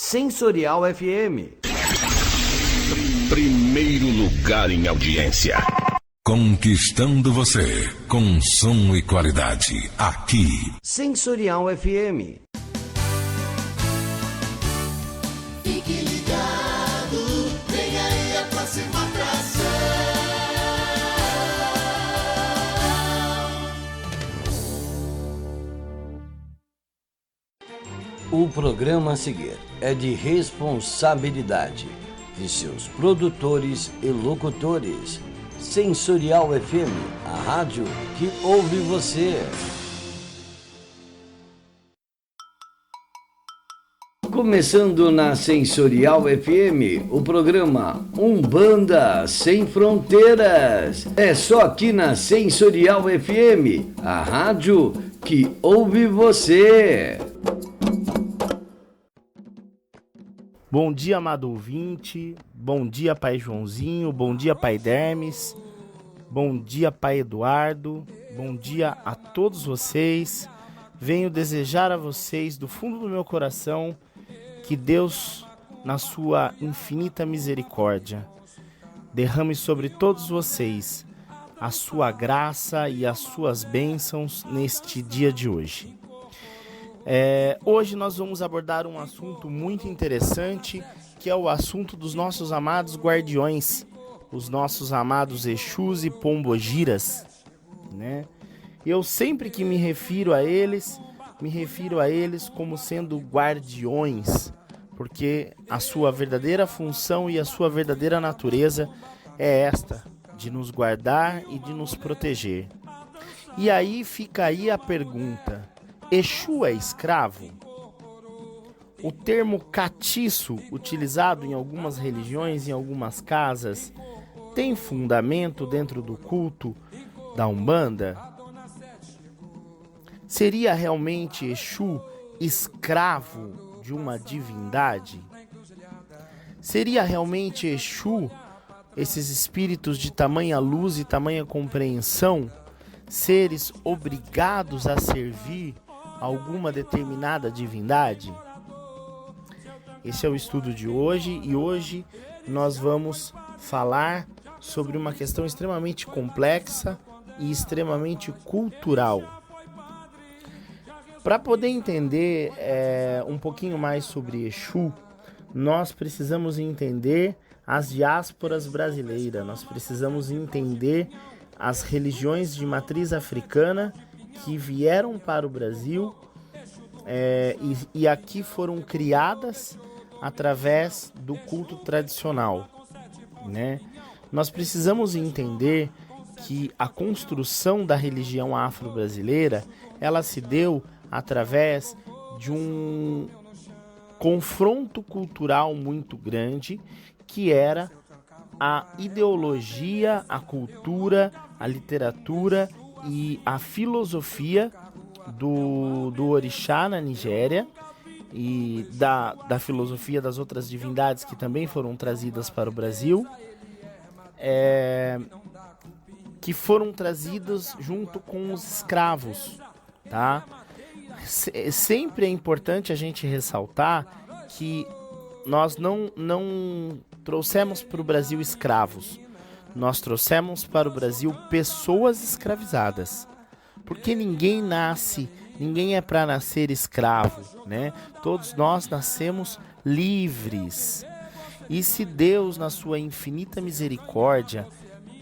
Sensorial FM. Primeiro lugar em audiência. Conquistando você com som e qualidade. Aqui. Sensorial FM. Fique ligado, vem aí a próxima atração. O programa a seguir é de responsabilidade de seus produtores e locutores. Sensorial FM, a rádio que ouve você. Começando na Sensorial FM, o programa Umbanda Sem Fronteiras. É só aqui na Sensorial FM, a rádio que ouve você. Bom dia, amado ouvinte. Bom dia, pai Joãozinho. Bom dia, pai Dermes. Bom dia, pai Eduardo. Bom dia a todos vocês. Venho desejar a vocês, do fundo do meu coração, que Deus, na sua infinita misericórdia, derrame sobre todos vocês a sua graça e as suas bênçãos neste dia de hoje. Hoje nós vamos abordar um assunto muito interessante, que é o assunto dos nossos amados guardiões, os nossos amados Exus e Pombogiras, né? Eu sempre que me refiro a eles como sendo guardiões, porque a sua verdadeira função e a sua verdadeira natureza é esta, de nos guardar e de nos proteger. E aí fica aí a pergunta: Exu é escravo? O termo catiço, utilizado em algumas religiões, em algumas casas, tem fundamento dentro do culto da Umbanda? Seria realmente Exu escravo de uma divindade? Seria realmente Exu, esses espíritos de tamanha luz e tamanha compreensão, seres obrigados a servir alguma determinada divindade? Esse é o estudo de hoje, e hoje nós vamos falar sobre uma questão extremamente complexa e extremamente cultural. Para poder entender um pouquinho mais sobre Exu, nós precisamos entender as diásporas brasileiras, nós precisamos entender as religiões de matriz africana que vieram para o Brasil e aqui foram criadas através do culto tradicional, né? Nós precisamos entender que a construção da religião afro-brasileira, ela se deu através de um confronto cultural muito grande, que era a ideologia, a cultura, a literatura e a filosofia do orixá na Nigéria e da filosofia das outras divindades que também foram trazidas para o Brasil, que foram trazidas junto com os escravos, tá? Sempre é importante a gente ressaltar que nós não trouxemos para o Brasil escravos, nós trouxemos para o Brasil pessoas escravizadas, porque ninguém é para nascer escravo, né? Todos nós nascemos livres. E se Deus, na sua infinita misericórdia,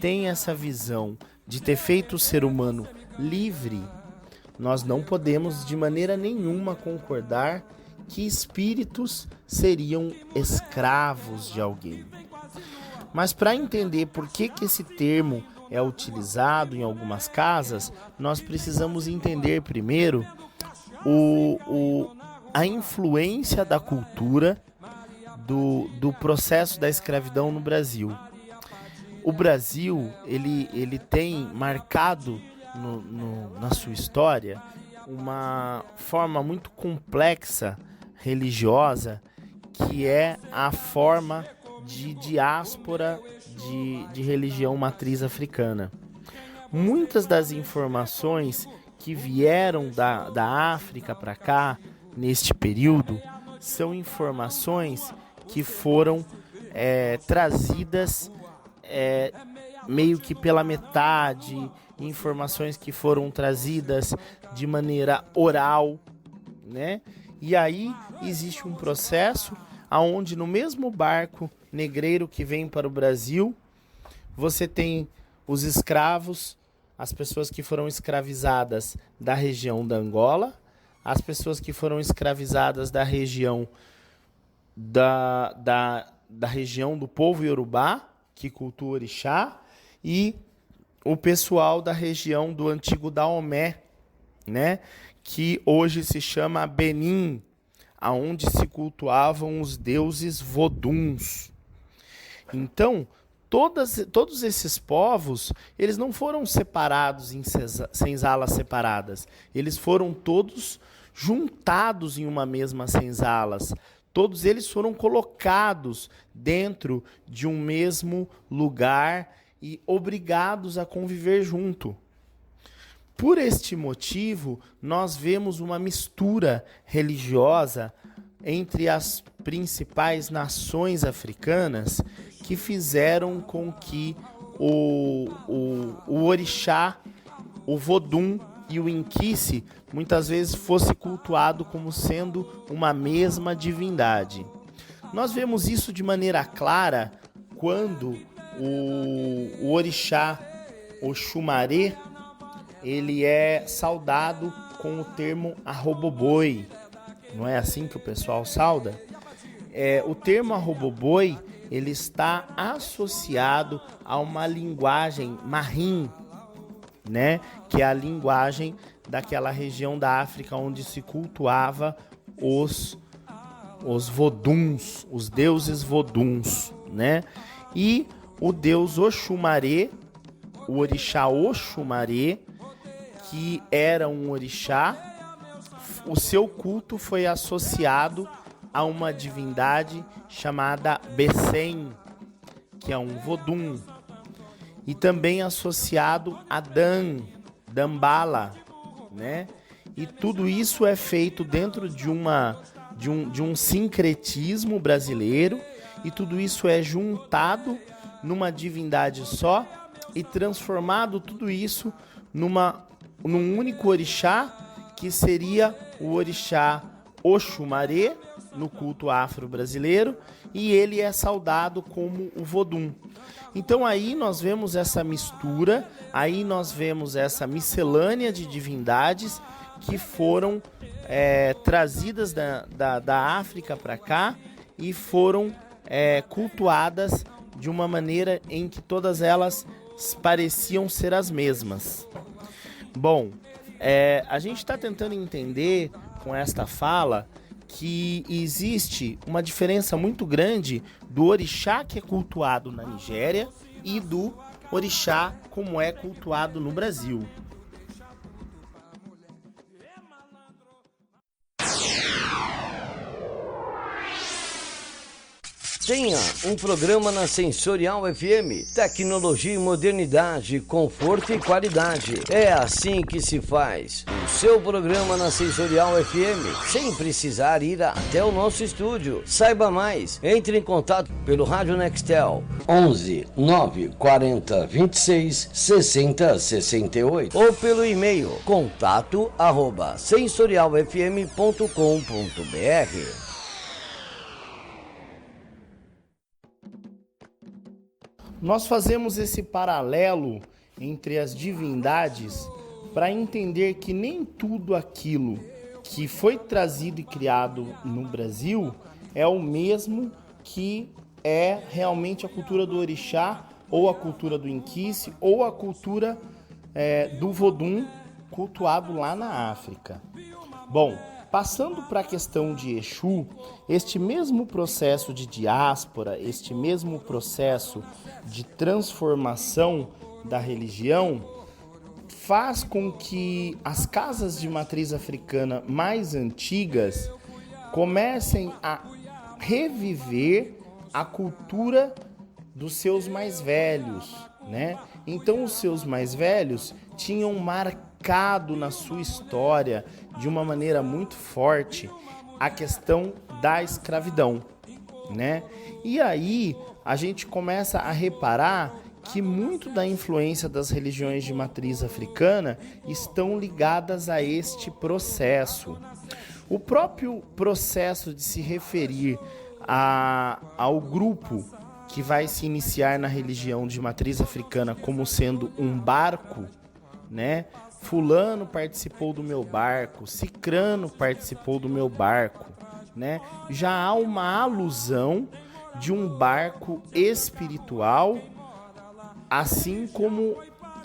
tem essa visão de ter feito o ser humano livre, nós não podemos de maneira nenhuma concordar que espíritos seriam escravos de alguém. Mas para entender por que esse termo é utilizado em algumas casas, nós precisamos entender primeiro a influência da cultura do processo da escravidão no Brasil. O Brasil, ele tem marcado na sua história uma forma muito complexa religiosa, que é a forma de diáspora de religião matriz africana. Muitas das informações que vieram da África para cá neste período são informações que foram trazidas meio que pela metade, informações que foram trazidas de maneira oral, né? E aí existe um processo onde no mesmo barco negreiro que vem para o Brasil, você tem os escravos, as pessoas que foram escravizadas da região da Angola, as pessoas que foram escravizadas da região da região do povo Iorubá, que cultua o orixá, e o pessoal da região do antigo Daomé, né, que hoje se chama Benin, aonde se cultuavam os deuses voduns. Então, todos esses povos, eles não foram separados em senzalas separadas. Eles foram todos juntados em uma mesma senzalas. Todos eles foram colocados dentro de um mesmo lugar e obrigados a conviver junto. Por este motivo, nós vemos uma mistura religiosa entre as principais nações africanas que fizeram com que o orixá, o vodum e o inquice muitas vezes fosse cultuado como sendo uma mesma divindade. Nós vemos isso de maneira clara quando o orixá Oxumaré, ele é saudado com o termo arroboboi. Não é assim que o pessoal sauda? O termo arroboboi, ele está associado a uma linguagem marim, né? Que é a linguagem daquela região da África onde se cultuava os voduns, os deuses voduns, né? E o deus Oxumaré, o orixá Oxumaré, que era um orixá, o seu culto foi associado a uma divindade chamada Bessem, que é um vodum, e também associado a Dambala, né? E tudo isso é feito dentro de um sincretismo brasileiro, e tudo isso é juntado numa divindade só e transformado tudo isso num único orixá, que seria o orixá Oxumaré, no culto afro-brasileiro, e ele é saudado como o vodum. Então aí nós vemos essa mistura, aí nós vemos essa miscelânea de divindades que foram trazidas da África para cá e foram cultuadas de uma maneira em que todas elas pareciam ser as mesmas. Bom, a gente está tentando entender com esta fala que existe uma diferença muito grande do orixá que é cultuado na Nigéria e do orixá como é cultuado no Brasil. Tenha um programa na Sensorial FM. Tecnologia e modernidade, conforto e qualidade. É assim que se faz. O seu programa na Sensorial FM, sem precisar ir até o nosso estúdio. Saiba mais. Entre em contato pelo Rádio Nextel 11 940 26 60 68 ou pelo e-mail contato@sensorialfm.com.br. Nós fazemos esse paralelo entre as divindades para entender que nem tudo aquilo que foi trazido e criado no Brasil é o mesmo que é realmente a cultura do orixá, ou a cultura do inquice, ou a cultura do vodum cultuado lá na África. Bom, passando para a questão de Exu, este mesmo processo de diáspora, este mesmo processo de transformação da religião faz com que as casas de matriz africana mais antigas comecem a reviver a cultura dos seus mais velhos, né? Então os seus mais velhos tinham marcado na sua história de uma maneira muito forte a questão da escravidão, né? E aí a gente começa a reparar que muito da influência das religiões de matriz africana estão ligadas a este processo. O próprio processo de se referir ao grupo que vai se iniciar na religião de matriz africana como sendo um barco, né? Fulano participou do meu barco, Cicrano participou do meu barco, né? Já há uma alusão de um barco espiritual, assim como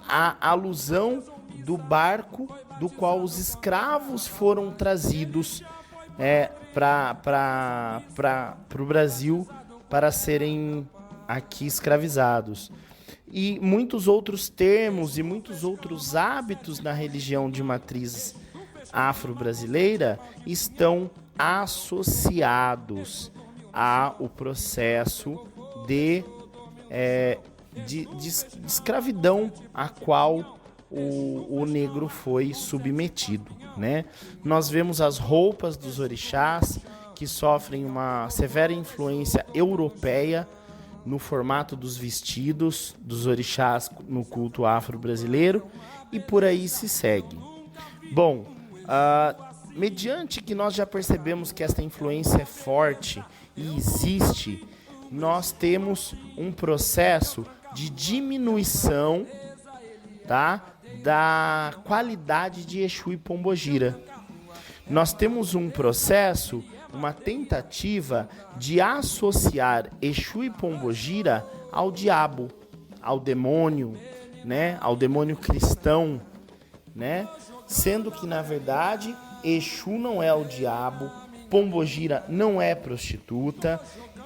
a alusão do barco do qual os escravos foram trazidos para o Brasil para serem aqui escravizados. E muitos outros termos e muitos outros hábitos na religião de matriz afro-brasileira estão associados ao processo de escravidão a qual o negro foi submetido, né? Nós vemos as roupas dos orixás que sofrem uma severa influência europeia no formato dos vestidos dos orixás no culto afro-brasileiro e por aí se segue. Bom, mediante que nós já percebemos que esta influência é forte e existe, nós temos um processo de diminuição, tá, da qualidade de Exu e Pombogira. Nós temos um processo, uma tentativa de associar Exu e Pombogira ao diabo, ao demônio, né, ao demônio cristão, né? Sendo que, na verdade, Exu não é o diabo, Pombogira não é prostituta,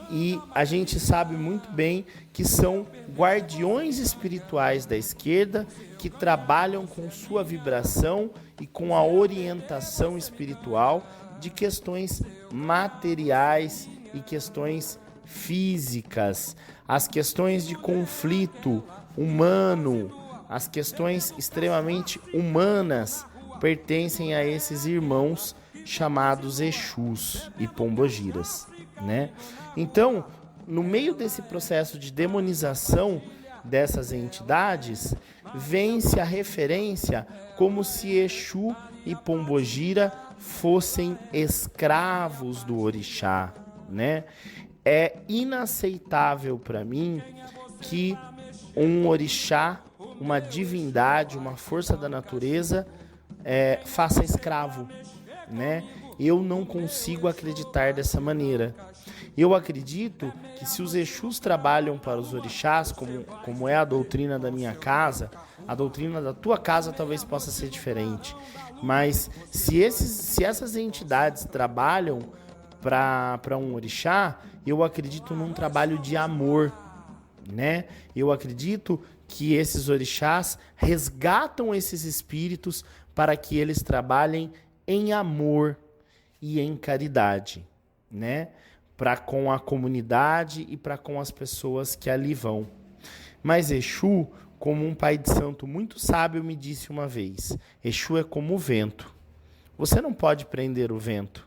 e a gente sabe muito bem que são guardiões espirituais da esquerda que trabalham com sua vibração e com a orientação espiritual de questões materiais e questões físicas, as questões de conflito humano, as questões extremamente humanas pertencem a esses irmãos chamados Exus e Pombogiras, né? Então, no meio desse processo de demonização dessas entidades, vem-se a referência como se Exu e Pombogira fossem escravos do orixá, né? É inaceitável para mim que um orixá, uma divindade, uma força da natureza, faça escravo, né? Eu não consigo acreditar dessa maneira. Eu acredito que se os Exus trabalham para os orixás, como é a doutrina da minha casa, a doutrina da tua casa talvez possa ser diferente. Mas se essas entidades trabalham para um orixá, eu acredito num trabalho de amor, né? Eu acredito que esses orixás resgatam esses espíritos para que eles trabalhem em amor e em caridade, né? Para com a comunidade e para com as pessoas que ali vão. Mas Exu, como um pai de santo muito sábio me disse uma vez, Exu é como o vento. Você não pode prender o vento.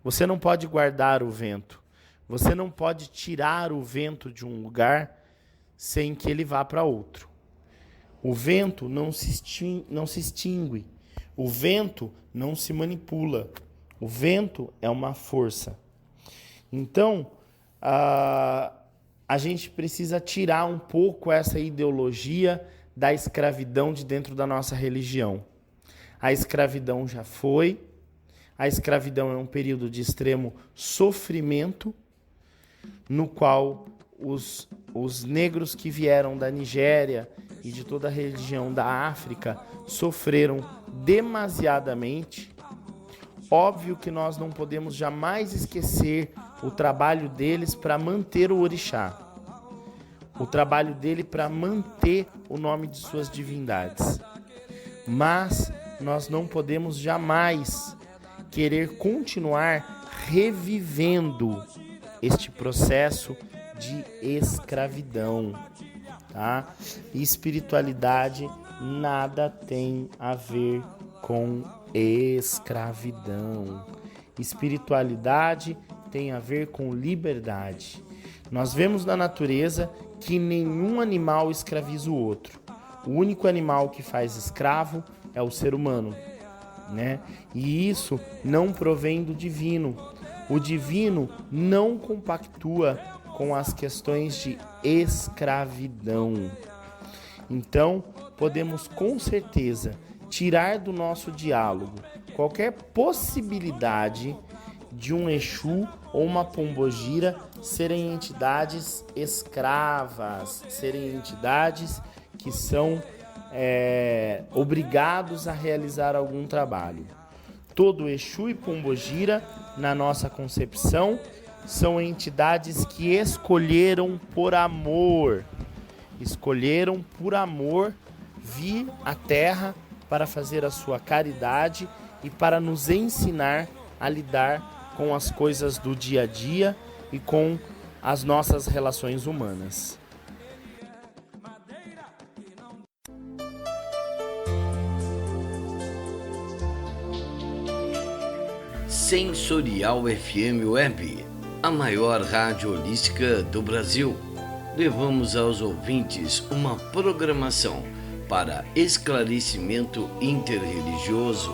Você não pode guardar o vento. Você não pode tirar o vento de um lugar sem que ele vá para outro. O vento não se extingue. O vento não se manipula. O vento é uma força. Então, a gente precisa tirar um pouco essa ideologia da escravidão de dentro da nossa religião. A escravidão já foi. A escravidão é um período de extremo sofrimento, no qual os negros que vieram da Nigéria e de toda a região da África sofreram demasiadamente. Óbvio que nós não podemos jamais esquecer o trabalho deles para manter o orixá, o trabalho dele para manter o nome de suas divindades. Mas nós não podemos jamais querer continuar revivendo este processo de escravidão, tá? Espiritualidade nada tem a ver com escravidão. Espiritualidade tem a ver com liberdade. Nós vemos na natureza que nenhum animal escraviza o outro. O único animal que faz escravo é o ser humano, né? E isso não provém do divino. O divino não compactua com as questões de escravidão. Então, podemos com certeza tirar do nosso diálogo qualquer possibilidade de um Exu ou uma Pombogira serem entidades escravas, serem entidades que são obrigados a realizar algum trabalho. Todo Exu e Pombogira, na nossa concepção, são entidades que escolheram por amor vir à Terra para fazer a sua caridade e para nos ensinar a lidar com as coisas do dia a dia e com as nossas relações humanas. Sensorial FM Web, a maior rádio holística do Brasil. Levamos aos ouvintes uma programação para esclarecimento interreligioso,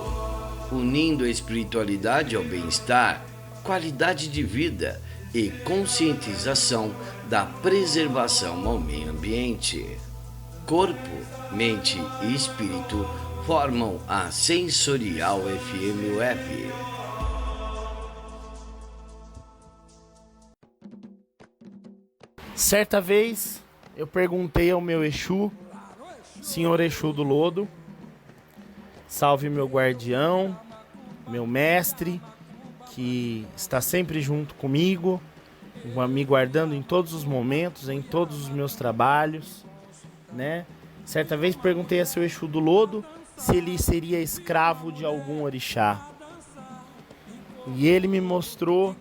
unindo a espiritualidade ao bem-estar, qualidade de vida e conscientização da preservação ao meio ambiente. Corpo, mente e espírito formam a Sensorial FM Web. Certa vez eu perguntei ao meu Exu, Senhor Exu do Lodo, salve meu guardião, meu mestre, que está sempre junto comigo, me guardando em todos os momentos, em todos os meus trabalhos, né? Certa vez perguntei a seu Exu do Lodo se ele seria escravo de algum orixá. E ele me mostrou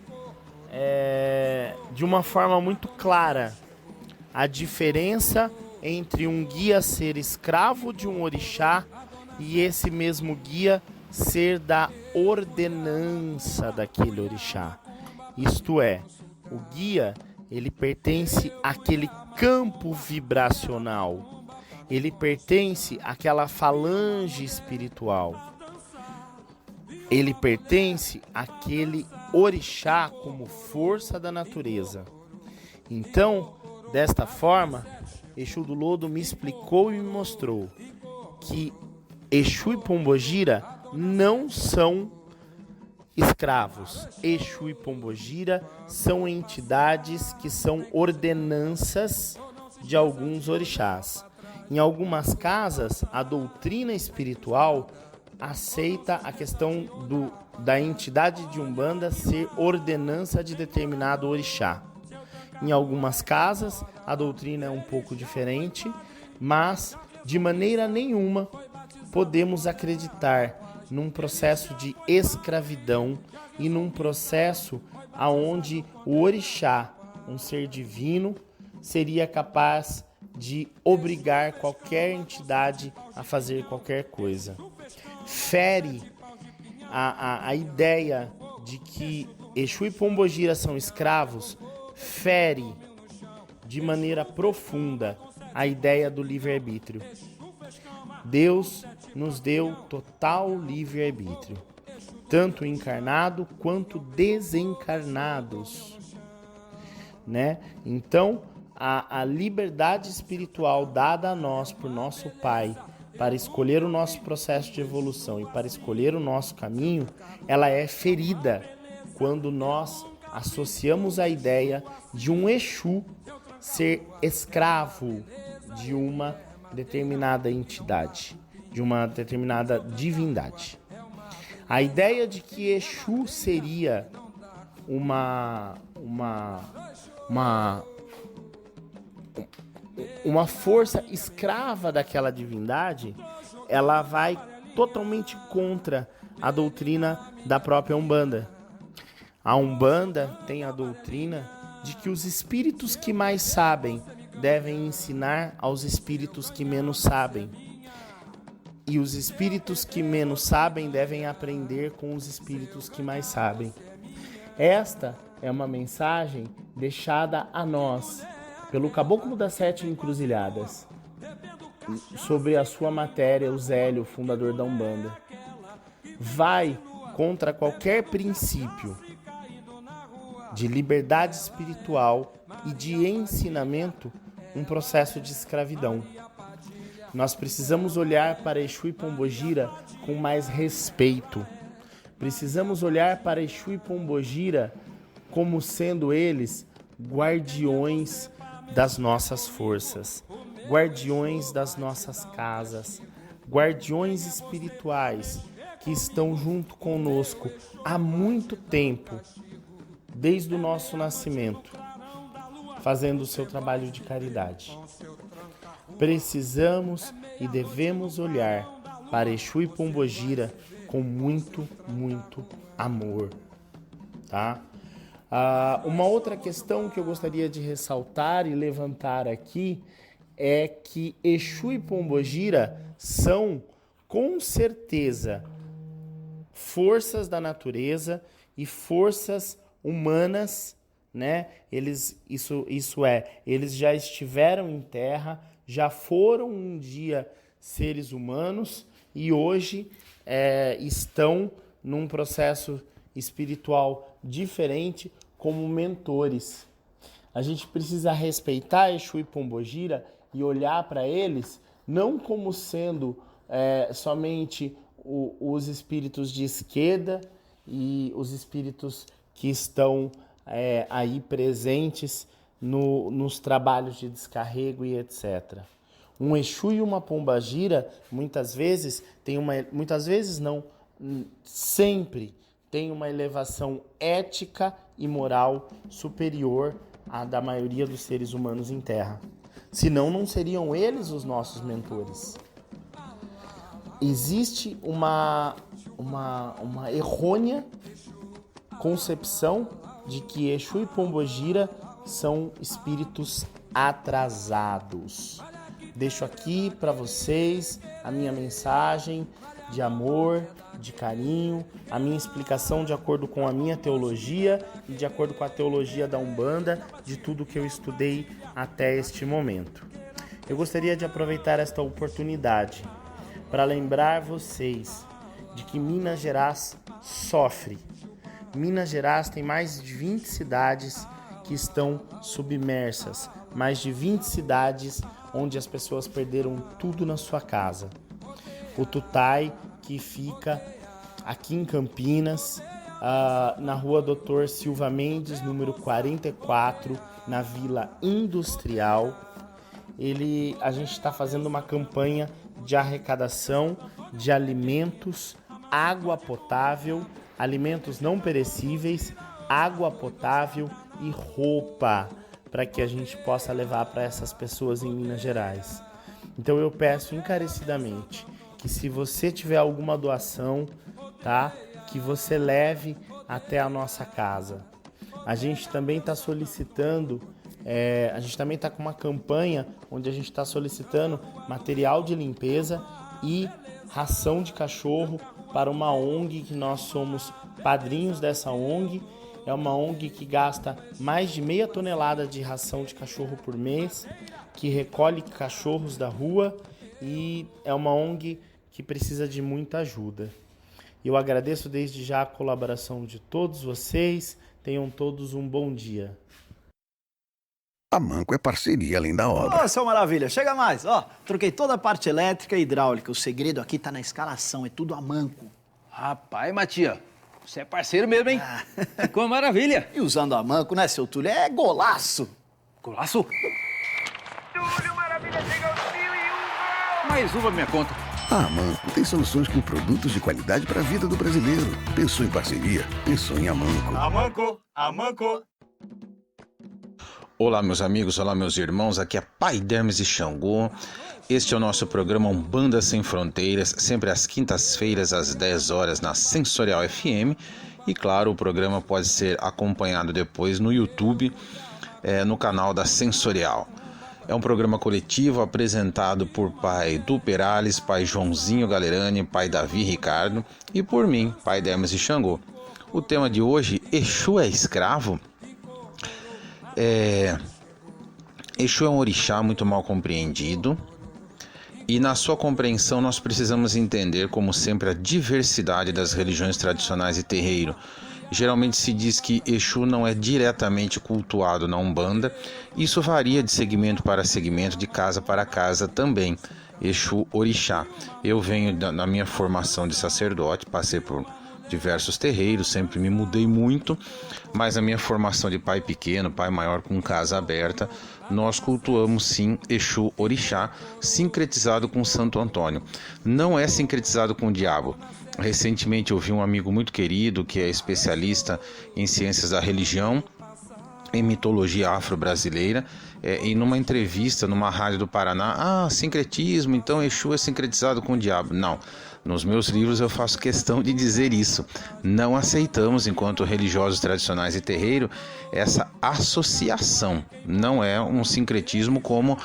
de uma forma muito clara a diferença entre um guia ser escravo de um orixá e esse mesmo guia ser da ordenança daquele orixá. Isto é, o guia, ele pertence àquele campo vibracional, ele pertence àquela falange espiritual, ele pertence àquele orixá como força da natureza. Então, desta forma, Exu do Lodo me explicou e me mostrou que Exu e Pombogira não são escravos. Exu e Pombogira são entidades que são ordenanças de alguns orixás. Em algumas casas, a doutrina espiritual aceita a questão da entidade de Umbanda ser ordenança de determinado orixá. Em algumas casas, a doutrina é um pouco diferente, mas de maneira nenhuma podemos acreditar num processo de escravidão e num processo aonde o orixá, um ser divino, seria capaz de obrigar qualquer entidade a fazer qualquer coisa. Fere a ideia de que Exu e Pombogira são escravos, fere de maneira profunda a ideia do livre-arbítrio. Deus nos deu total livre-arbítrio, tanto encarnado quanto desencarnados, né? Então, a liberdade espiritual dada a nós por nosso Pai para escolher o nosso processo de evolução e para escolher o nosso caminho, ela é ferida quando nós associamos a ideia de um Exu ser escravo de uma determinada entidade, de uma determinada divindade. A ideia de que Exu seria uma força escrava daquela divindade, ela vai totalmente contra a doutrina da própria Umbanda. A Umbanda tem a doutrina de que os espíritos que mais sabem devem ensinar aos espíritos que menos sabem. E os espíritos que menos sabem devem aprender com os espíritos que mais sabem. Esta é uma mensagem deixada a nós pelo Caboclo das Sete Encruzilhadas, sobre a sua matéria, o Zélio, fundador da Umbanda. Vai contra qualquer princípio de liberdade espiritual e de ensinamento, um processo de escravidão. Nós precisamos olhar para Exu e Pombogira com mais respeito. Precisamos olhar para Exu e Pombogira como sendo eles guardiões das nossas forças, guardiões das nossas casas, guardiões espirituais que estão junto conosco há muito tempo, desde o nosso nascimento, fazendo o seu trabalho de caridade. Precisamos e devemos olhar para Exu e Pombogira com muito, muito amor, tá? Uma outra questão que eu gostaria de ressaltar e levantar aqui é que Exu e Pombogira são, com certeza, forças da natureza e forças humanas, né? Eles já estiveram em terra, já foram um dia seres humanos e hoje estão num processo espiritual diferente como mentores. A gente precisa respeitar Exu e Pombogira e olhar para eles não como sendo somente os espíritos de esquerda e os espíritos que estão aí presentes nos trabalhos de descarrego e etc. Um Exu e uma Pombogira sempre tem uma elevação ética e moral superior à da maioria dos seres humanos em terra. Senão não seriam eles os nossos mentores. Existe uma errônea concepção de que Exu e Pombogira são espíritos atrasados. Deixo aqui para vocês a minha mensagem de amor, de carinho, a minha explicação de acordo com a minha teologia e de acordo com a teologia da Umbanda, de tudo que eu estudei até este momento. Eu gostaria de aproveitar esta oportunidade para lembrar vocês de que Minas Gerais sofre. Minas Gerais tem mais de 20 cidades que estão submersas, mais de 20 cidades onde as pessoas perderam tudo na sua casa. O Tutai, que fica aqui em Campinas, na rua Dr. Silva Mendes, número 44, na Vila Industrial. A gente está fazendo uma campanha de arrecadação de alimentos, água potável, alimentos não perecíveis, água potável e roupa, para que a gente possa levar para essas pessoas em Minas Gerais. Então eu peço encarecidamente que, se você tiver alguma doação, tá, que você leve até a nossa casa. A gente também está solicitando, a gente também está com uma campanha onde a gente está solicitando material de limpeza e ração de cachorro para uma ONG que nós somos padrinhos dessa ONG. É uma ONG que gasta mais de 0,5 tonelada de ração de cachorro por mês, que recolhe cachorros da rua, e é uma ONG que precisa de muita ajuda. Eu agradeço desde já a colaboração de todos vocês. Tenham todos um bom dia. A Manco é parceria além da obra. Ô, seu Maravilha, chega mais. Ó, troquei toda a parte elétrica e hidráulica. O segredo aqui tá na escalação, é tudo a Manco. Rapaz, Matias, você é parceiro mesmo, hein? Ficou uma maravilha. E usando a Manco, né, seu Túlio? É golaço. Golaço? Túlio, Maravilha, chega aos 1001 Mais uma pra minha conta. A Manco tem soluções com produtos de qualidade para a vida do brasileiro. Pensou em parceria? Pensou em Amanco. Amanco, Amanco. Olá, meus amigos, olá, meus irmãos, aqui é Pai Dermes e Xangô. Este é o nosso programa Umbanda Sem Fronteiras, sempre às quintas-feiras, às 10 horas, na Sensorial FM. E, claro, o programa pode ser acompanhado depois no YouTube, no canal da Sensorial. É um programa coletivo apresentado por pai Du Perales, pai Joãozinho Galerani, pai Davi Ricardo e por mim, pai Dermes e Xangô. O tema de hoje, Exu é escravo? Exu é um orixá muito mal compreendido e na sua compreensão nós precisamos entender, como sempre, a diversidade das religiões tradicionais e terreiro. Geralmente se diz que Exu não é diretamente cultuado na Umbanda. Isso varia de segmento para segmento, de casa para casa também. Exu orixá. Eu venho na minha formação de sacerdote, passei por diversos terreiros, sempre me mudei muito, mas a minha formação de pai pequeno, pai maior com casa aberta, nós cultuamos sim Exu orixá, sincretizado com Santo Antônio. Não é sincretizado com o diabo. Recentemente eu vi um amigo muito querido que é especialista em ciências da religião, em mitologia afro-brasileira, e numa entrevista numa rádio do Paraná, sincretismo, então Exu é sincretizado com o diabo. Não, nos meus livros eu faço questão de dizer isso. Não aceitamos, enquanto religiosos tradicionais e terreiro, essa associação. Não é um sincretismo como,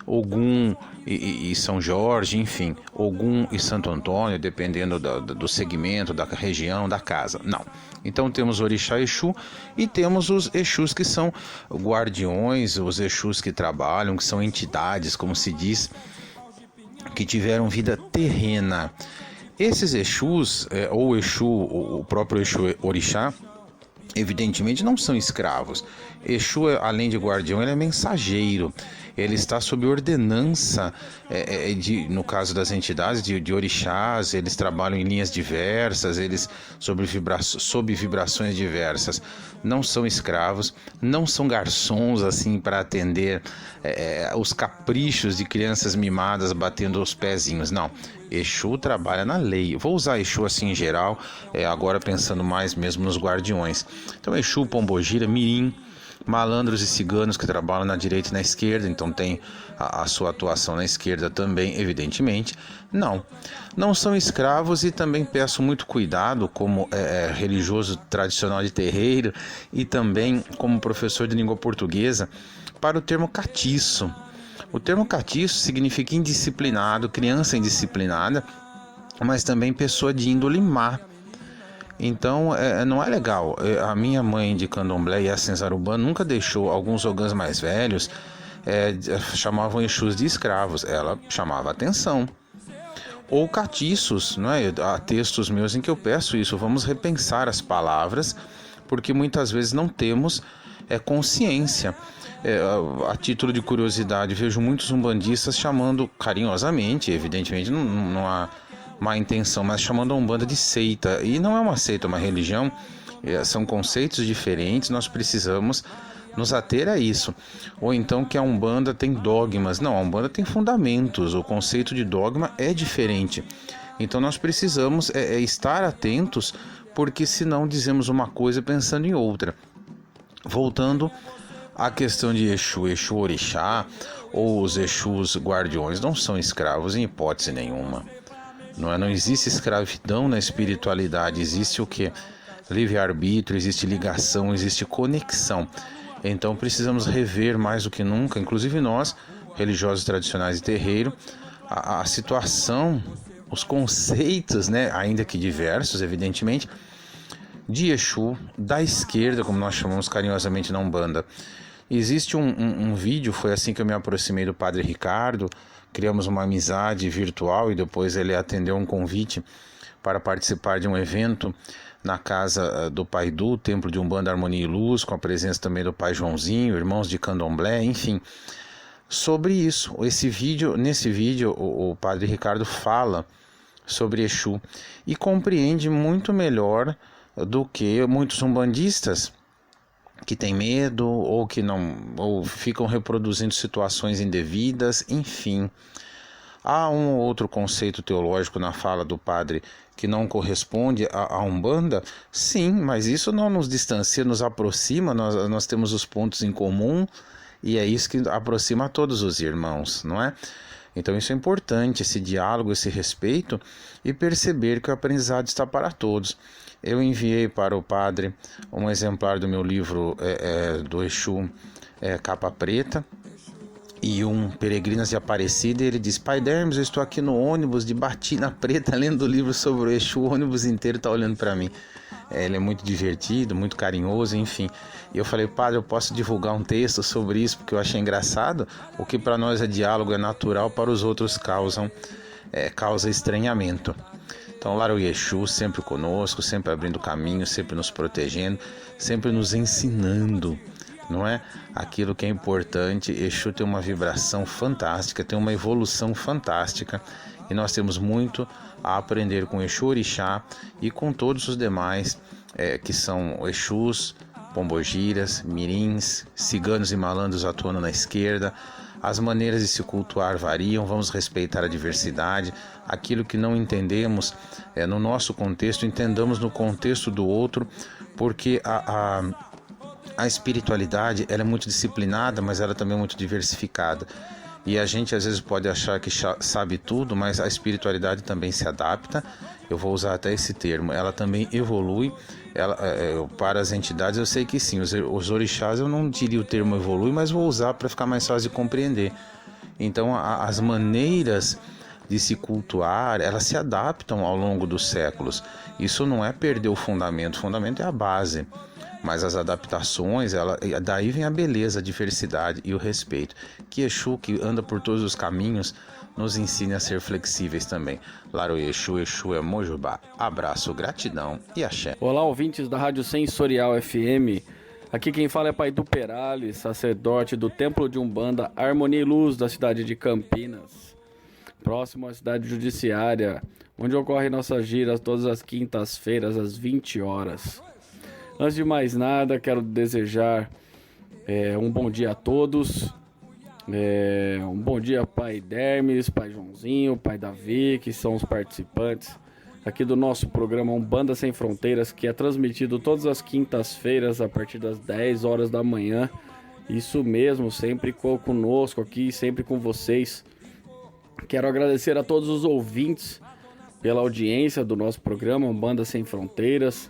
Ogum e São Jorge, enfim, Ogum e Santo Antônio, dependendo do segmento, da região, da casa. Não. Então temos o orixá Exu e temos os Exus que são guardiões, os Exus que trabalham, que são entidades, como se diz, que tiveram vida terrena. Esses Exus, ou Exu, o próprio Exu orixá, evidentemente não são escravos. Exu, além de guardião, ele é mensageiro. Ele está sob ordenança, no caso das entidades, de orixás. Eles trabalham em linhas diversas, eles sob vibrações diversas. Não são escravos, não são garçons assim para atender os caprichos de crianças mimadas batendo os pezinhos. Não, Exu trabalha na lei. Vou usar Exu assim em geral, agora pensando mais mesmo nos guardiões. Então Exu, Pombogira, Mirim, malandros e ciganos que trabalham na direita e na esquerda, então tem a sua atuação na esquerda também, evidentemente. Não são escravos, e também peço muito cuidado como religioso tradicional de terreiro e também como professor de língua portuguesa para o termo catiço. O termo catiço significa indisciplinado, criança indisciplinada, mas também pessoa de índole má. Então não é legal. A minha mãe de candomblé e a Urbana nunca deixou alguns ogãs mais velhos chamavam Exus de escravos. Ela chamava atenção. Ou catiços, não é? Há textos meus em que eu peço isso. Vamos repensar as palavras, porque muitas vezes não temos consciência. A título de curiosidade, vejo muitos umbandistas chamando carinhosamente, evidentemente não há má intenção, mas chamando a Umbanda de seita. E não é uma seita, é uma religião. São conceitos diferentes, nós precisamos nos ater a isso. Ou então que a Umbanda tem dogmas. Não, a Umbanda tem fundamentos. O conceito de dogma é diferente. Então nós precisamos estar atentos, porque senão dizemos uma coisa pensando em outra. Voltando à questão de Exu, Exu orixá ou os Exus guardiões não são escravos em hipótese nenhuma. Não existe escravidão na espiritualidade, existe o quê? Livre-arbítrio, existe ligação, existe conexão. Então precisamos rever mais do que nunca, inclusive nós, religiosos tradicionais de terreiro, a situação, os conceitos, ainda que diversos, evidentemente, de Exu, da esquerda, como nós chamamos carinhosamente na Umbanda. Existe um vídeo, foi assim que eu me aproximei do Padre Ricardo. Criamos uma amizade virtual e depois ele atendeu um convite para participar de um evento na casa do Pai Du, Templo de Umbanda, Harmonia e Luz, com a presença também do Pai Joãozinho, irmãos de Candomblé, enfim. Sobre isso, nesse vídeo, o Padre Ricardo fala sobre Exu e compreende muito melhor do que muitos umbandistas que têm medo ou ficam reproduzindo situações indevidas, enfim. Há um ou outro conceito teológico na fala do padre que não corresponde à Umbanda? Sim, mas isso não nos distancia, nos aproxima, nós temos os pontos em comum e é isso que aproxima todos os irmãos, não é? Então isso é importante, esse diálogo, esse respeito e perceber que o aprendizado está para todos. Eu enviei para o padre um exemplar do meu livro do Exu Capa Preta, e um Peregrinas de Aparecida, ele diz: Pai Dermes, eu estou aqui no ônibus de batina preta lendo o livro sobre o Exu, o ônibus inteiro está olhando para mim. Ele é muito divertido, muito carinhoso, enfim. E eu falei: Padre, eu posso divulgar um texto sobre isso, porque eu achei engraçado. O que para nós é diálogo, é natural, para os outros causa estranhamento. Então, Laru Exu sempre conosco, sempre abrindo caminho, sempre nos protegendo, sempre nos ensinando, não é? Aquilo que é importante. Exu tem uma vibração fantástica, tem uma evolução fantástica, e nós temos muito a aprender com Exu Orixá e com todos os demais que são Exus, pombogiras, mirins, ciganos e malandros atuando na esquerda. As maneiras de se cultuar variam, vamos respeitar a diversidade. Aquilo que não entendemos no nosso contexto, entendamos no contexto do outro, porque a espiritualidade ela é muito disciplinada, mas ela também é muito diversificada. E a gente às vezes pode achar que sabe tudo, mas a espiritualidade também se adapta. Eu vou usar até esse termo, ela também evolui. Para as entidades eu sei que sim, os orixás eu não diria o termo evolui, mas vou usar para ficar mais fácil de compreender. Então as maneiras de se cultuar, elas se adaptam ao longo dos séculos. Isso não é perder o fundamento é a base. Mas as adaptações, daí vem a beleza, a diversidade e o respeito. Que Exu, que anda por todos os caminhos, nos ensine a ser flexíveis também. Laru Exu, Exu é Mojubá. Abraço, gratidão e axé. Olá, ouvintes da Rádio Sensorial FM. Aqui quem fala é Pai do Perales, sacerdote do Templo de Umbanda Harmonia e Luz da cidade de Campinas, próximo à cidade judiciária, onde ocorrem nossas giras todas as quintas-feiras às 20 horas. Antes de mais nada, quero desejar um bom dia a todos. Um bom dia, Pai Dermes, Pai Joãozinho, Pai Davi, que são os participantes aqui do nosso programa Umbanda Sem Fronteiras, que é transmitido todas as quintas-feiras a partir das 10 horas da manhã. Isso mesmo, sempre conosco aqui, sempre com vocês. Quero agradecer a todos os ouvintes pela audiência do nosso programa Umbanda Sem Fronteiras,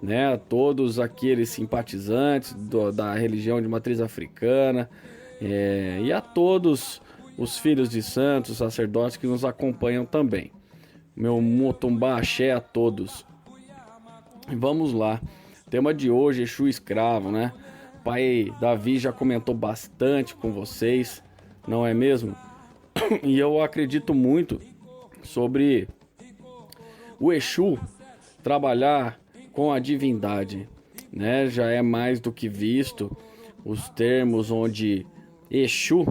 né, a todos aqueles simpatizantes da religião de matriz africana, e a todos os filhos de santos, sacerdotes que nos acompanham também. Meu motumbá axé a todos. Vamos lá, tema de hoje, Exu escravo, né? Pai Davi já comentou bastante com vocês, não é mesmo? E eu acredito muito sobre o Exu trabalhar com a divindade, né? Já é mais do que visto os termos onde Exu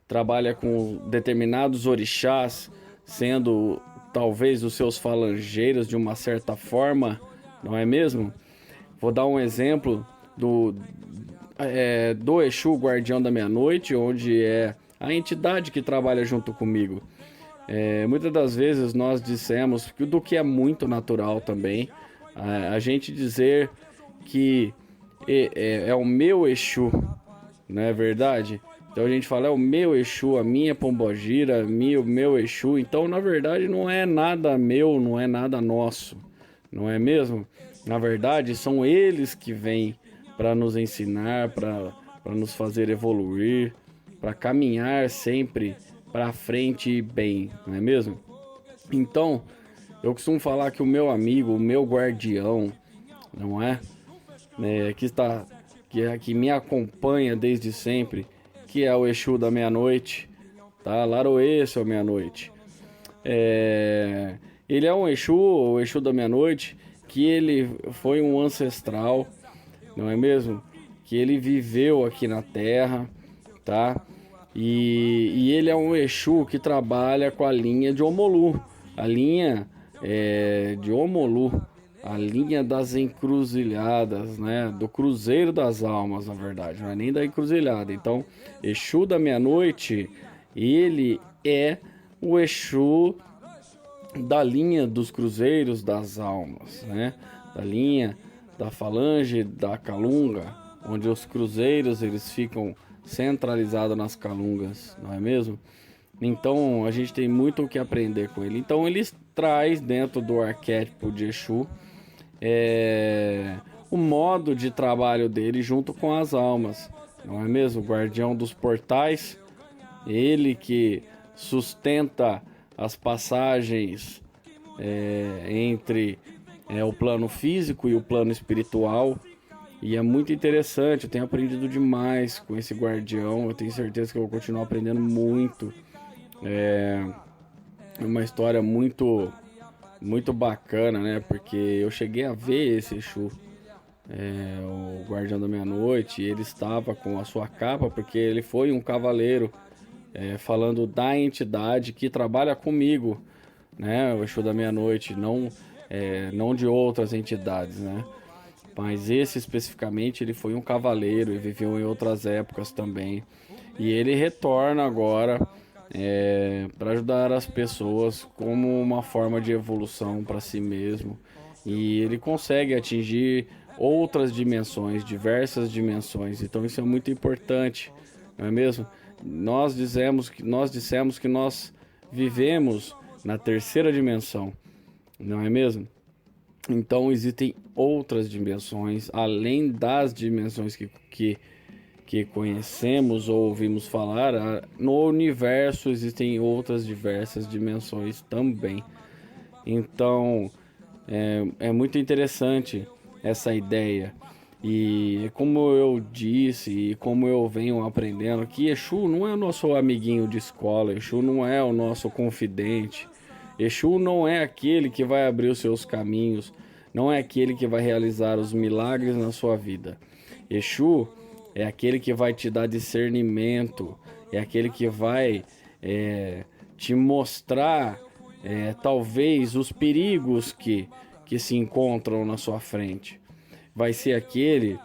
trabalha com determinados orixás, sendo talvez os seus falangeiros de uma certa forma, não é mesmo? Vou dar um exemplo do Exu Guardião da Meia-Noite, onde é a entidade que trabalha junto comigo. Muitas das vezes nós dissemos do que é muito natural também, a gente dizer que é o meu Exu, não é verdade? Então a gente fala, é o meu Exu, a minha pombogira, o meu Exu. Então na verdade não é nada meu, não é nada nosso, não é mesmo? Na verdade são eles que vêm para nos ensinar, para nos fazer evoluir, para caminhar sempre para frente e bem, não é mesmo? Então eu costumo falar que o meu amigo, o meu guardião, não é? Que me acompanha desde sempre, que é o Exu da meia-noite, tá? Laroê, seu meia-noite. Ele é um Exu, o Exu da meia-noite, que ele foi um ancestral, não é mesmo? Que ele viveu aqui na Terra, tá? E ele é um Exu que trabalha com a linha de Omolu, a linha de Omolu, a linha das encruzilhadas, né? Do Cruzeiro das Almas, na verdade, não é nem da encruzilhada. Então, Exu da meia-noite, ele é o Exu da linha dos Cruzeiros das Almas, né? Da linha da falange da Calunga, onde os cruzeiros eles ficam centralizados nas calungas, não é mesmo? Então a gente tem muito o que aprender com ele. Então ele traz dentro do arquétipo de Exu o modo de trabalho dele junto com as almas, não é mesmo? O guardião dos portais Ele que sustenta as passagens entre o plano físico e o plano espiritual. E é muito interessante, eu tenho aprendido demais com esse guardião, eu tenho certeza que eu vou continuar aprendendo muito. É uma história muito, muito bacana, né? Porque eu cheguei a ver esse Exu, o Guardião da Meia-Noite, e ele estava com a sua capa, porque ele foi um cavaleiro falando da entidade que trabalha comigo, né? O Exu da Meia-Noite, não de outras entidades, né? Mas esse especificamente, ele foi um cavaleiro e viveu em outras épocas também. E ele retorna agora para ajudar as pessoas como uma forma de evolução para si mesmo. E ele consegue atingir outras dimensões, diversas dimensões. Então isso é muito importante, não é mesmo? Nós dissemos que nós vivemos na terceira dimensão, não é mesmo? Então existem outras dimensões, além das dimensões que conhecemos ou ouvimos falar. No universo existem outras diversas dimensões também. Então é muito interessante essa ideia. E como eu disse e como eu venho aprendendo, que Exu não é o nosso amiguinho de escola, Exu não é o nosso confidente. Exu não é aquele que vai abrir os seus caminhos, não é aquele que vai realizar os milagres na sua vida. Exu é aquele que vai te dar discernimento, é aquele que vai te mostrar talvez os perigos que se encontram na sua frente. Vai ser aquele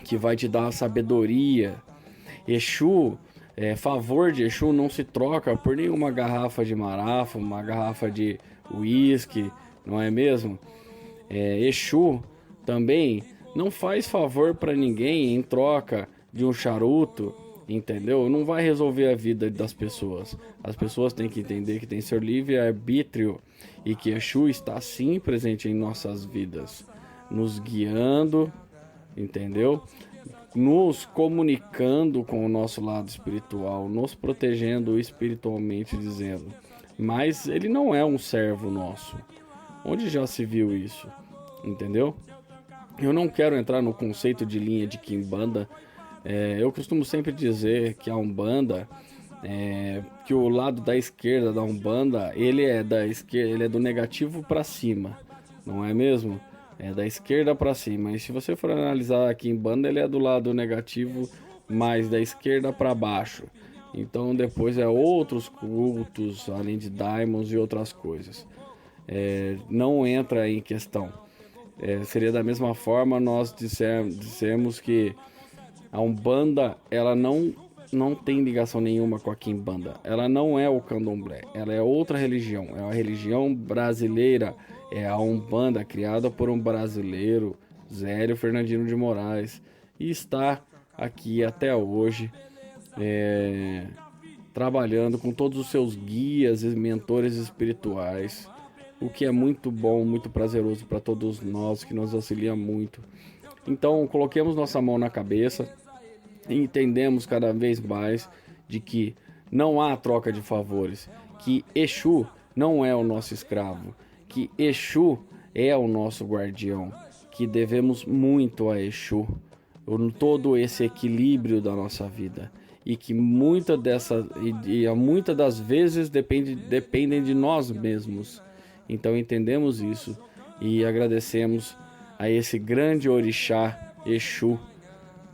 que vai te dar a sabedoria. Exu, favor de Exu não se troca por nenhuma garrafa de marafa, uma garrafa de uísque, não é mesmo? Exu também não faz favor para ninguém em troca de um charuto, entendeu? Não vai resolver a vida das pessoas. As pessoas têm que entender que tem seu livre-arbítrio e que Exu está sim presente em nossas vidas, nos guiando, entendeu? Nos comunicando com o nosso lado espiritual, nos protegendo espiritualmente, dizendo. Mas ele não é um servo nosso. Onde já se viu isso? Entendeu? Eu não quero entrar no conceito de linha de Quimbanda. Eu costumo sempre dizer que a Umbanda, que o lado da esquerda da Umbanda, ele é da esquerda, ele é do negativo para cima, não é mesmo? É da esquerda para cima. E se você for analisar aqui em Quimbanda, ele é do lado negativo, mais da esquerda para baixo. Então depois outros cultos, além de daimons e outras coisas. Não entra em questão. Seria da mesma forma nós dissemos que a Umbanda, ela não tem ligação nenhuma com a Quimbanda. Ela não é o Candomblé, ela é outra religião. É uma religião brasileira, é a Umbanda, criada por um brasileiro, Zélio Fernandino de Moraes, e está aqui até hoje, trabalhando com todos os seus guias e mentores espirituais, o que é muito bom, muito prazeroso para todos nós, que nos auxilia muito. Então, coloquemos nossa mão na cabeça e entendemos cada vez mais de que não há troca de favores, que Exu não é o nosso escravo, que Exu é o nosso guardião, que devemos muito a Exu, todo esse equilíbrio da nossa vida, e que muitas das vezes dependem de nós mesmos. Então entendemos isso e agradecemos a esse grande orixá Exu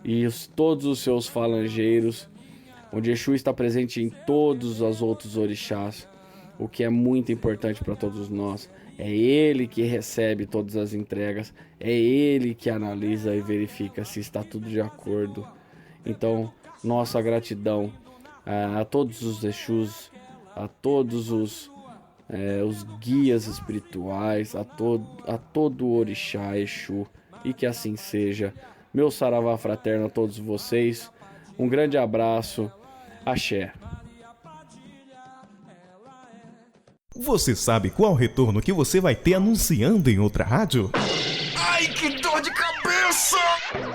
e todos os seus falangeiros, onde Exu está presente em todos os outros orixás, o que é muito importante para todos nós. É ele que recebe todas as entregas, é ele que analisa e verifica se está tudo de acordo. Então, nossa gratidão a todos os Exus, a todos os guias espirituais, a todo o orixá Exu, e que assim seja. Meu saravá fraterno a todos vocês, um grande abraço, axé. Você sabe qual retorno que você vai ter anunciando em outra rádio? Ai, que dor de cabeça!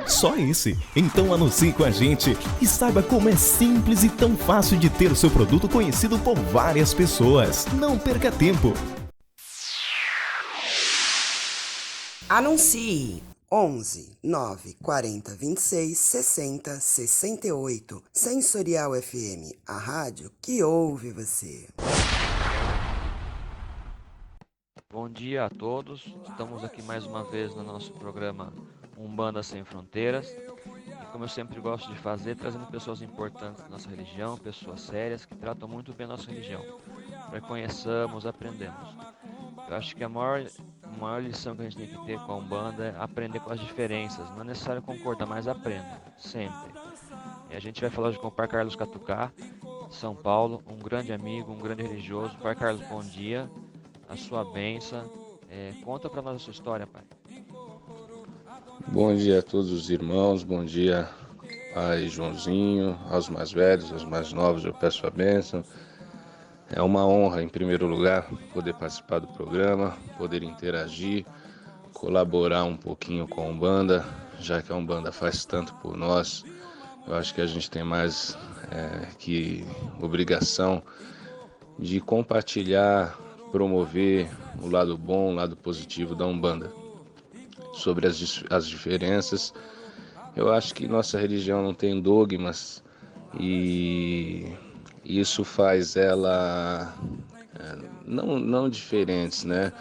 Só esse? Então anuncie com a gente e saiba como é simples e tão fácil de ter o seu produto conhecido por várias pessoas. Não perca tempo. Anuncie 11 9 40 26 60 68. Sensorial FM, a rádio que ouve você. Bom dia a todos, estamos aqui mais uma vez no nosso programa Umbanda Sem Fronteiras. E como eu sempre gosto de fazer, trazendo pessoas importantes da nossa religião, pessoas sérias que tratam muito bem a nossa religião, para que conheçamos, aprendemos. Eu acho que a maior lição que a gente tem que ter com a Umbanda é aprender com as diferenças. Não é necessário concordar, mas aprenda, sempre. E a gente vai falar hoje com o Pai Carlos Catucá, de São Paulo, um grande amigo, um grande religioso. Pai Carlos, bom dia. A sua bênção. Conta para nós a sua história, pai. Bom dia a todos os irmãos, bom dia Pai Joãozinho, aos mais velhos, aos mais novos, eu peço a bênção. É uma honra, em primeiro lugar, poder participar do programa, poder interagir, colaborar um pouquinho com a Umbanda, já que a Umbanda faz tanto por nós. Eu acho que a gente tem mais que obrigação de compartilhar, promover o lado bom, o lado positivo da Umbanda. Sobre as diferenças, eu acho que nossa religião não tem dogmas e isso faz ela não diferentes, né?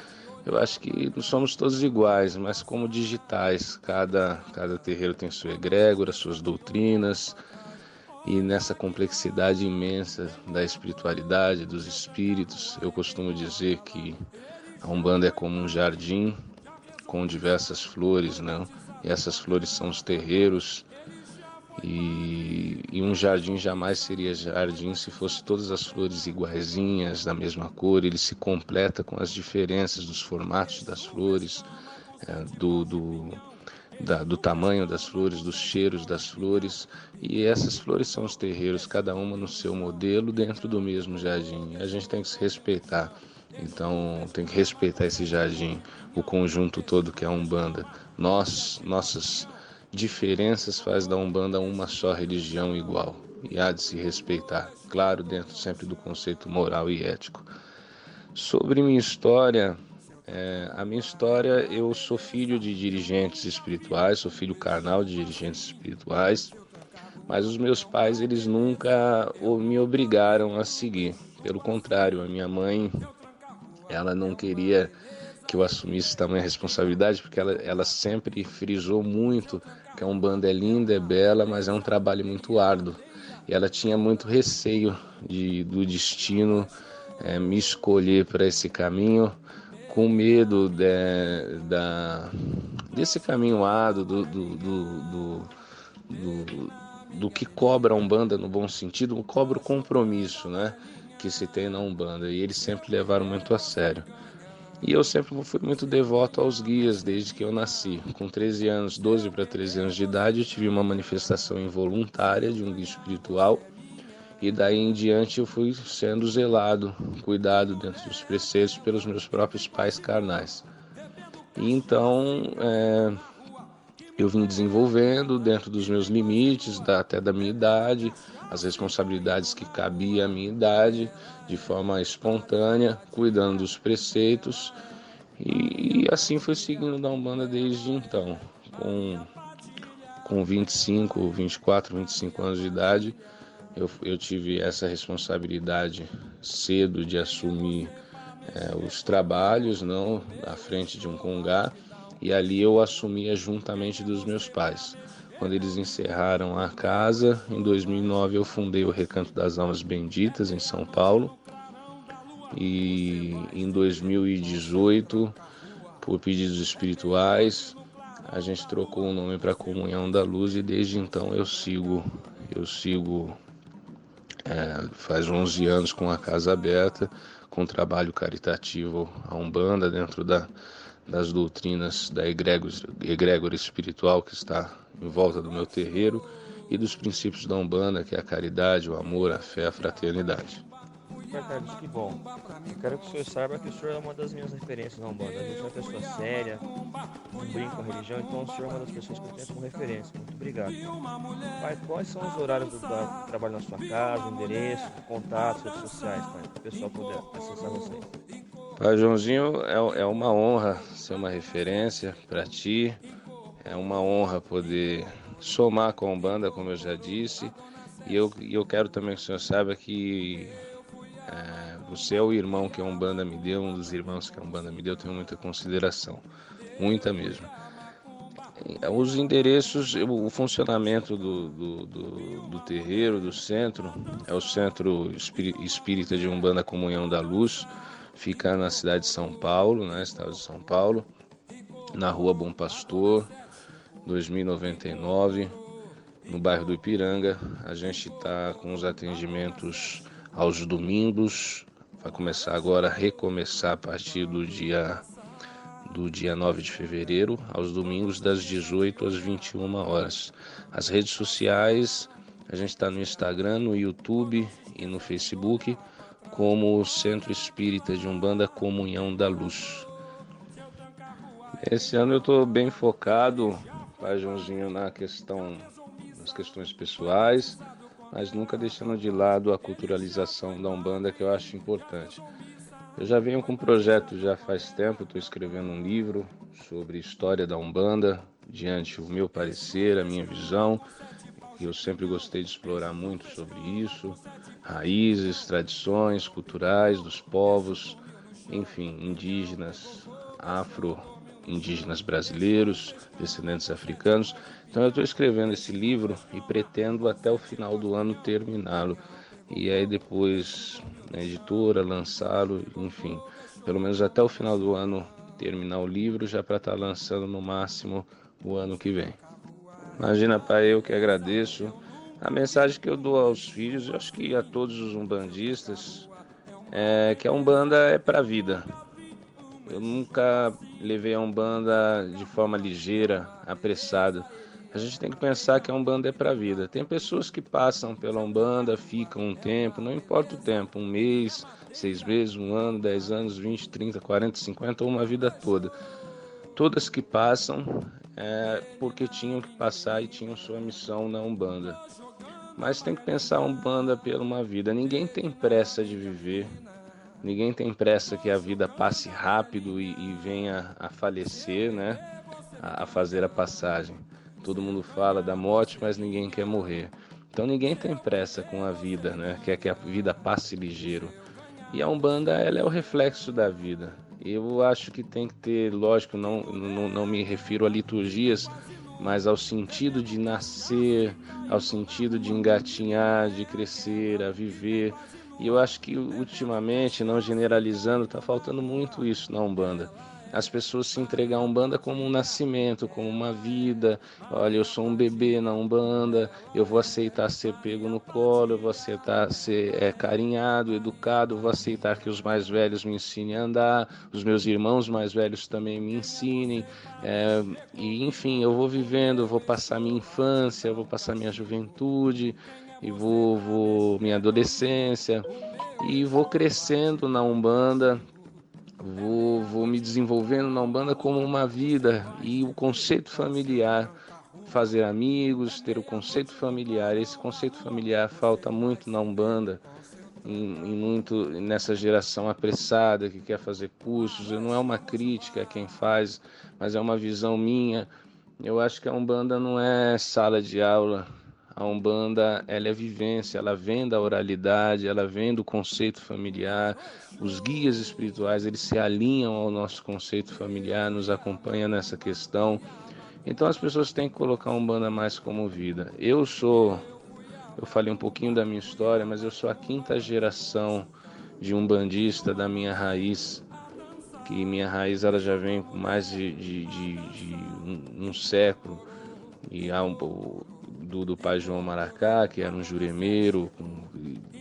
Eu acho que não somos todos iguais, mas como digitais, cada terreiro tem sua egrégora, suas doutrinas. E nessa complexidade imensa da espiritualidade, dos espíritos, eu costumo dizer que a Umbanda é como um jardim com diversas flores, né? E essas flores são os terreiros. E um jardim jamais seria jardim se fosse todas as flores iguaizinhas, da mesma cor. Ele se completa com as diferenças dos formatos das flores, do tamanho das flores, dos cheiros das flores, e essas flores são os terreiros, cada uma no seu modelo dentro do mesmo jardim. A gente tem que se respeitar, então tem que respeitar esse jardim, o conjunto todo que é a Umbanda. Nossas diferenças faz da Umbanda uma só religião igual, e há de se respeitar, claro, dentro sempre do conceito moral e ético. Sobre minha história, eu sou filho de dirigentes espirituais, sou filho carnal de dirigentes espirituais, mas os meus pais, eles nunca me obrigaram a seguir. Pelo contrário, a minha mãe, ela não queria que eu assumisse tamanha responsabilidade, porque ela sempre frisou muito que a Umbanda é linda, é bela, mas é um trabalho muito árduo. E ela tinha muito receio do destino me escolher para esse caminho, com medo desse caminho árduo, do que cobra a Umbanda no bom sentido, cobra o compromisso, né, que se tem na Umbanda, e eles sempre levaram muito a sério. E eu sempre fui muito devoto aos guias desde que eu nasci. Com 13 anos, 12 para 13 anos de idade, eu tive uma manifestação involuntária de um guia espiritual, e daí em diante eu fui sendo zelado, cuidado dentro dos preceitos pelos meus próprios pais carnais. E então eu vim desenvolvendo dentro dos meus limites, até da minha idade, as responsabilidades que cabia à minha idade, de forma espontânea, cuidando dos preceitos. E assim fui seguindo da Umbanda desde então. Com 25, 24, 25 anos de idade, eu tive essa responsabilidade cedo de assumir os trabalhos, não à frente de um congá, e ali eu assumia juntamente dos meus pais. Quando eles encerraram a casa, em 2009 eu fundei o Recanto das Almas Benditas em São Paulo, e em 2018, por pedidos espirituais, a gente trocou o nome para Comunhão da Luz, e desde então eu sigo faz 11 anos com a Casa Aberta, com trabalho caritativo à Umbanda, dentro das doutrinas da egrégora espiritual que está em volta do meu terreiro, e dos princípios da Umbanda, que é a caridade, o amor, a fé, a fraternidade. Carlos, que bom. Eu quero que o senhor saiba que o senhor é uma das minhas referências na Umbanda. A gente é uma pessoa séria, não brinca com a religião, então o senhor é uma das pessoas que eu tenho como referência. Muito obrigado. Pai, quais são os horários do trabalho na sua casa, o endereço, contatos, redes sociais, pai, para o pessoal poder acessar vocês? Pai Joãozinho, é uma honra ser uma referência para ti, é uma honra poder somar com a Umbanda, como eu já disse, e eu quero também que o senhor saiba que você é o irmão que a Umbanda me deu, um dos irmãos que a Umbanda me deu, eu tenho muita consideração, muita mesmo. Os endereços, o funcionamento do terreiro, do centro, é o Centro Espírita de Umbanda Comunhão da Luz, fica na cidade de São Paulo, né, estado de São Paulo, na rua Bom Pastor, 2099, no bairro do Ipiranga. A gente está com os atendimentos aos domingos, vai começar agora, recomeçar a partir do dia 9 de fevereiro, aos domingos das 18 às 21 horas. As redes sociais, a gente está no Instagram, no YouTube e no Facebook, como o Centro Espírita de Umbanda Comunhão da Luz. Esse ano eu estou bem focado, Pai Joãozinho, nas questões pessoais, mas nunca deixando de lado a culturalização da Umbanda, que eu acho importante. Eu já venho com um projeto já faz tempo, estou escrevendo um livro sobre história da Umbanda, diante o meu parecer, a minha visão, e eu sempre gostei de explorar muito sobre isso, raízes, tradições culturais dos povos, enfim, indígenas, afro-indígenas brasileiros, descendentes africanos. Então eu estou escrevendo esse livro e pretendo até o final do ano terminá-lo. E aí depois na editora lançá-lo, enfim, pelo menos até o final do ano terminar o livro, já para estar lançando no máximo o ano que vem. Imagina, pai, eu que agradeço. A mensagem que eu dou aos filhos, eu acho que a todos os umbandistas, é que a Umbanda é para a vida. Eu nunca levei a Umbanda de forma ligeira, apressada. A gente tem que pensar que a Umbanda é para a vida. Tem pessoas que passam pela Umbanda, ficam um tempo, não importa o tempo, 1 mês, 6 meses, 1 ano, 10 anos, 20, 30, 40, 50 ou uma vida toda. Todas que passam porque tinham que passar e tinham sua missão na Umbanda. Mas tem que pensar a Umbanda pela uma vida. Ninguém tem pressa de viver, ninguém tem pressa que a vida passe rápido e venha a falecer, né? A fazer a passagem. Todo mundo fala da morte, mas ninguém quer morrer. Então ninguém tem pressa com a vida, né? Quer que a vida passe ligeiro. E a Umbanda, ela é o reflexo da vida. Eu acho que tem que ter, lógico, não me refiro a liturgias, mas ao sentido de nascer, ao sentido de engatinhar, de crescer, a viver. E eu acho que ultimamente, não generalizando, está faltando muito isso na Umbanda. As pessoas se entregam à Umbanda como um nascimento, como uma vida. Olha, eu sou um bebê na Umbanda, eu vou aceitar ser pego no colo, eu vou aceitar ser carinhado, educado, eu vou aceitar que os mais velhos me ensinem a andar, os meus irmãos mais velhos também me ensinem. E enfim, eu vou vivendo, eu vou passar minha infância, eu vou passar minha juventude, e vou minha adolescência, e vou crescendo na Umbanda. Vou me desenvolvendo na Umbanda como uma vida, e o conceito familiar, fazer amigos, ter o conceito familiar, esse conceito familiar falta muito na Umbanda, muito nessa geração apressada que quer fazer cursos. Não é uma crítica a quem faz, mas é uma visão minha. Eu acho que a Umbanda não é sala de aula. A Umbanda, ela é vivência, ela vem da oralidade, ela vem do conceito familiar. Os guias espirituais, eles se alinham ao nosso conceito familiar, nos acompanham nessa questão. Então as pessoas têm que colocar a Umbanda mais como vida. Eu falei um pouquinho da minha história, mas eu sou a 5ª geração de umbandista da minha raiz, que minha raiz ela já vem com mais de um século. E há do pai João Maracá, que era um juremeiro, com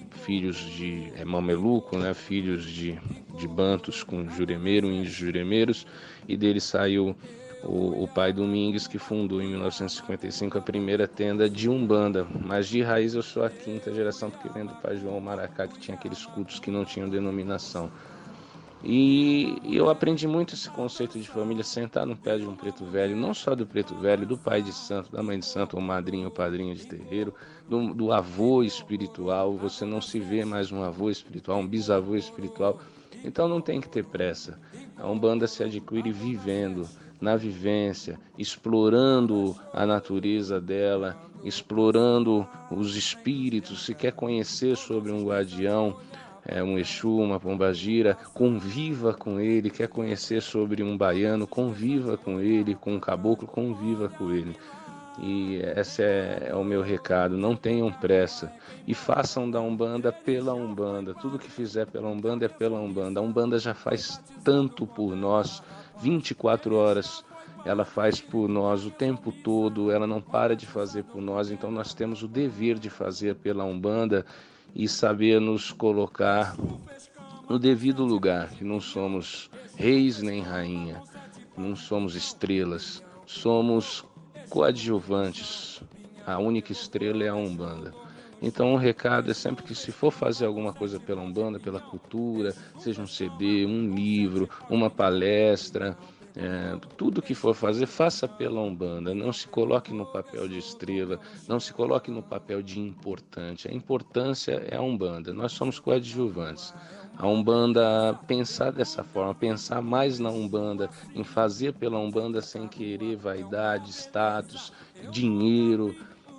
filhos de mameluco, né? Filhos de bantos com juremeiro, índios juremeiros, e dele saiu o pai Domingues, que fundou em 1955 a primeira tenda de Umbanda, mas de raiz eu sou a quinta geração, porque vem do pai João Maracá, que tinha aqueles cultos que não tinham denominação. E eu aprendi muito esse conceito de família, sentar no pé de um preto velho, não só do preto velho, do pai de santo, da mãe de santo, o madrinho, o padrinho de terreiro, do avô espiritual. Você não se vê mais um avô espiritual, um bisavô espiritual. Então não tem que ter pressa. A Umbanda se adquire vivendo, na vivência, explorando a natureza dela, explorando os espíritos. Se quer conhecer sobre um guardião, um Exu, uma pombagira, conviva com ele. Quer conhecer sobre um baiano, conviva com ele. Com um caboclo, conviva com ele. E esse é o meu recado. Não tenham pressa e façam da Umbanda pela Umbanda. Tudo que fizer pela Umbanda é pela Umbanda. A Umbanda já faz tanto por nós, 24 horas ela faz por nós o tempo todo, ela não para de fazer por nós. Então nós temos o dever de fazer pela Umbanda e saber nos colocar no devido lugar, que não somos reis nem rainha, não somos estrelas, somos coadjuvantes. A única estrela é a Umbanda. Então o recado é sempre que, se for fazer alguma coisa pela Umbanda, pela cultura, seja um CD, um livro, uma palestra, tudo que for fazer, faça pela Umbanda. Não se coloque no papel de estrela, não se coloque no papel de importante. A importância é a Umbanda, nós somos coadjuvantes. A Umbanda pensar dessa forma, pensar mais na Umbanda, em fazer pela Umbanda sem querer vaidade, status, dinheiro,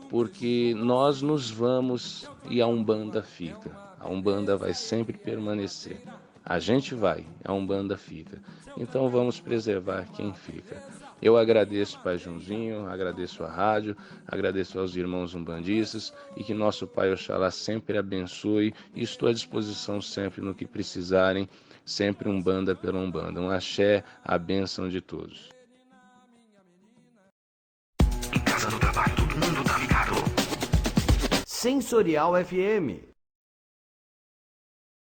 porque nós nos vamos e a Umbanda fica. A Umbanda vai sempre permanecer. A gente vai, a Umbanda fica. Então vamos preservar quem fica. Eu agradeço, Pai Joãozinho, agradeço a rádio, agradeço aos irmãos umbandistas e que nosso Pai Oxalá sempre abençoe, e estou à disposição sempre no que precisarem, sempre Umbanda pela Umbanda. Um axé, a bênção de todos. Em casa, no trabalho, todo mundo tá ligado. Sensorial FM.